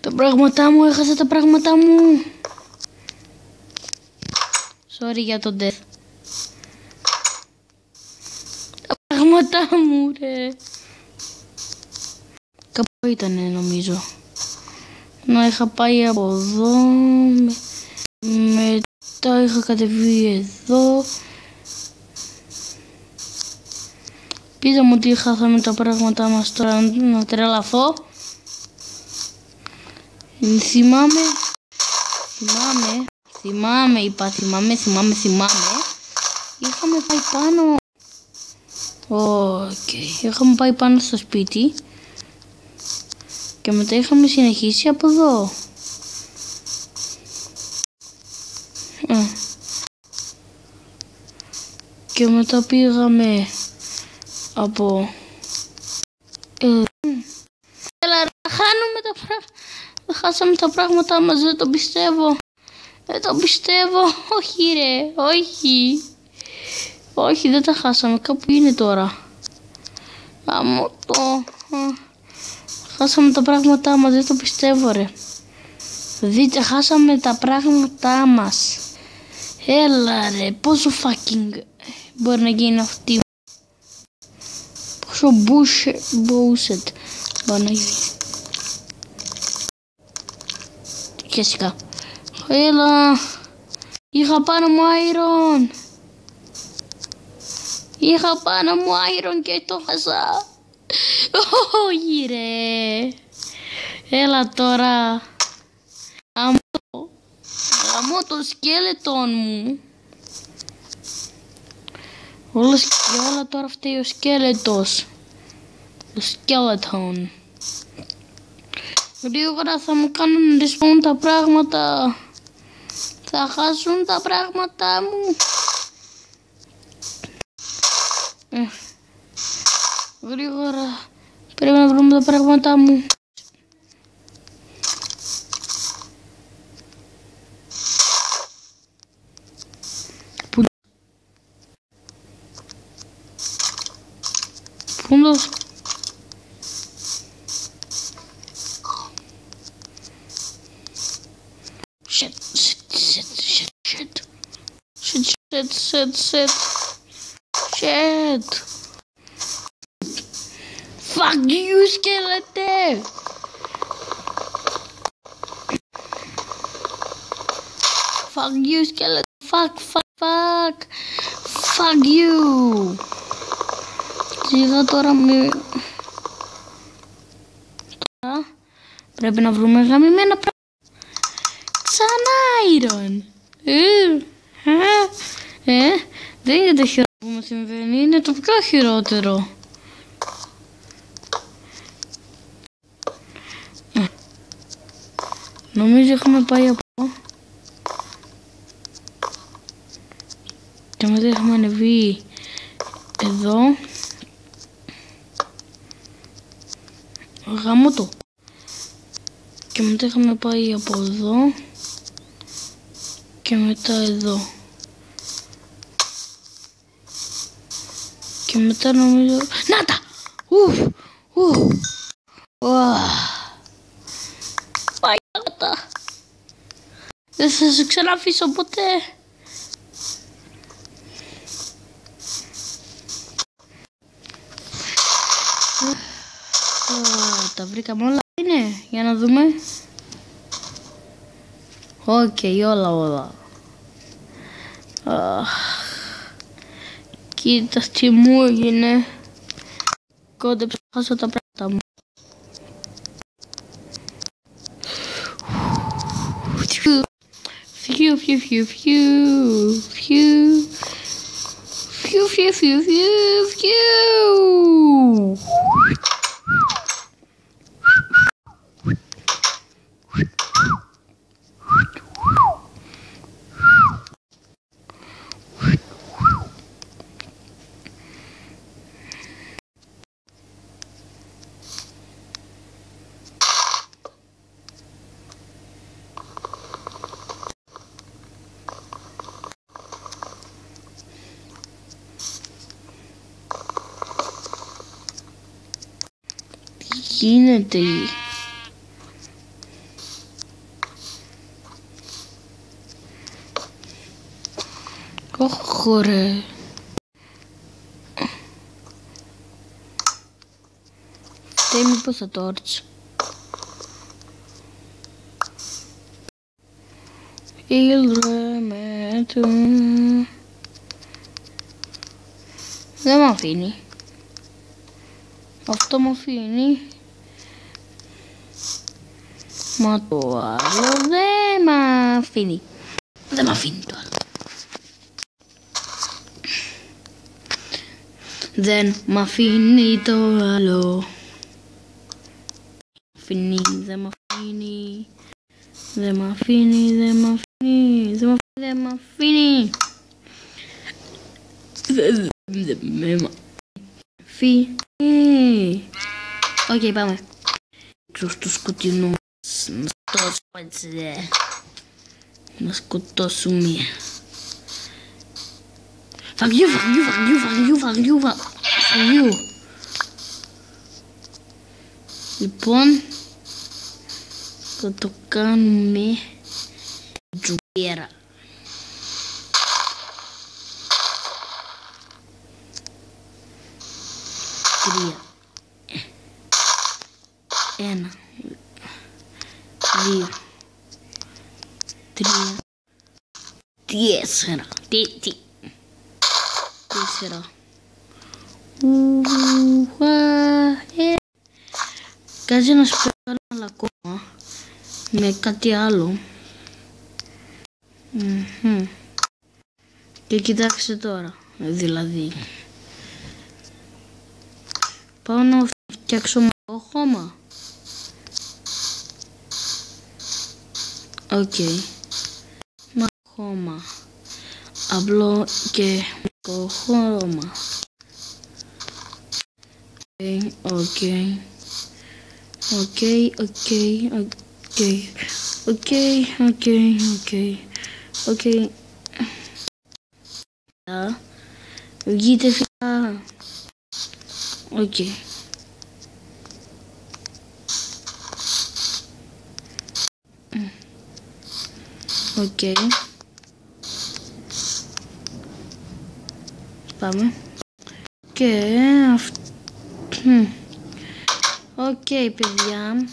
Τα πράγματά μου, έχασα τα πράγματά μου. Sorry για τον death. Τα πράγματά μου, ρε. Κάπου ήτανε νομίζω. Να είχα πάει από εδώ. Μετά είχα κατεβεί εδώ. Πείτε μου ότι χάσαμε τα πράγματά μας τώρα να τρελαθώ. Θυμάμαι. Είχαμε πάει πάνω. Είχαμε πάει πάνω στο σπίτι. Και μετά είχαμε συνεχίσει από εδώ. Και μετά πήγαμε από... Χάσαμε τα πράγματά μας, δεν το πιστεύω. Όχι ρε, όχι, δεν τα χάσαμε, κάπου είναι τώρα. Χάσαμε τα πράγματά μας, δεν το πιστεύω ρε. Δείτε, χάσαμε τα πράγματά μας. Έλα ρε, πόσο fucking μπορεί να γίνει αυτή. Πόσο bullshit μπορεί να γίνει. Φυσικά. Έλα. Είχα πάνω μου iron και το χάσα. Όχι ρε. Έλα τώρα. Γαμώ το σκέλετον μου. Όλα τώρα φταίει ο σκέλετος. Το σκέλετον. Γρήγορα θα μου κάνουν respawn τα πράγματα. Θα χάσουν τα πράγματά μου. Γρήγορα. Πρέπει να βρούμε τα πράγματά μου. Πού είναι? Shit. Fuck you, skeleton. Fuck you, skeleton. Fuck you. Σιγά τώρα τώρα πρέπει να βρούμε γαμημένα πράγματα. Ξανά iron. Δεν είναι το χειρότερο που μου συμβαίνει, είναι το πιο χειρότερο. Νομίζω έχουμε πάει από εδώ. Και μετά έχουμε ανεβεί εδώ. Γαμώ το. Και μετά είχαμε πάει από εδώ. Και μετά εδώ. Και μετά νομίζω... Να τα! Παγιάτα! Δεν θα σε ξαναφήσω ποτέ. Τα βρήκαμε όλα. Είναι, για να δούμε. Οκ, όλα. Κοίτα τι μου έγινε. Κόντεψα να χάσω τα πράγματα μου. γίνεται? Ωχ, ρε. Φταίει μήπως τα torch. Ήλδρε με του. Δεν μ' αφήνει. Αυτό μ' αφήνει. Μα το άλλο δεν μ' αφήνει. Δεν μ' αφήνει το άλλο. Δεν μ' αφήνει το άλλο. Αφήνει, δεν μ' αφήνει. Δεν μ' αφήνει, δεν μ' αφήνει. Δεν μ' αφήνει, δεν μ' αφήνει. Δεν μ' αφήνει. Οκ, πάμε. Στο σκοτεινό. Να σκοτώσουμε. Φαγιού. Λοιπόν, θα το κάνουμε τζουπέρα. Τρία. 1, 2, 3, 4. 4. Κάτσε να σου κάνω άλλα ακόμα με κάτι άλλο. Και κοιτάξτε τώρα, δηλαδή πάω να φτιάξω μαγικό χώμα. Οκ. Χώμα. Απλό και μαγικό χώμα. Οκ. Βγείτε φυσικά. Οκ. Οκ. Πάμε. Και αυτό. Οκ, παιδιά.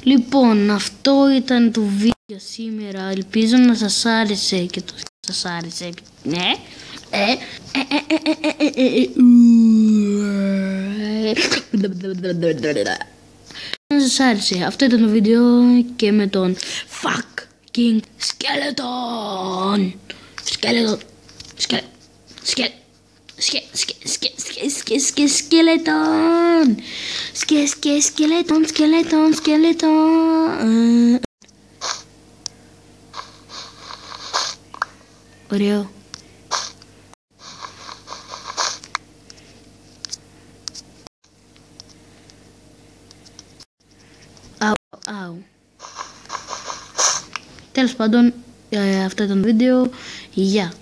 Λοιπόν, αυτό ήταν το βίντεο σήμερα. Ελπίζω να σας άρεσε και το σας άρεσε. Ναι. Να σας άρεσε. Αυτό ήταν το βίντεο και με τον fucking skeleton. Skeleton. Ωραίο. Αου. Τέλος πάντων, αυτό ήταν το βίντεο. Γεια.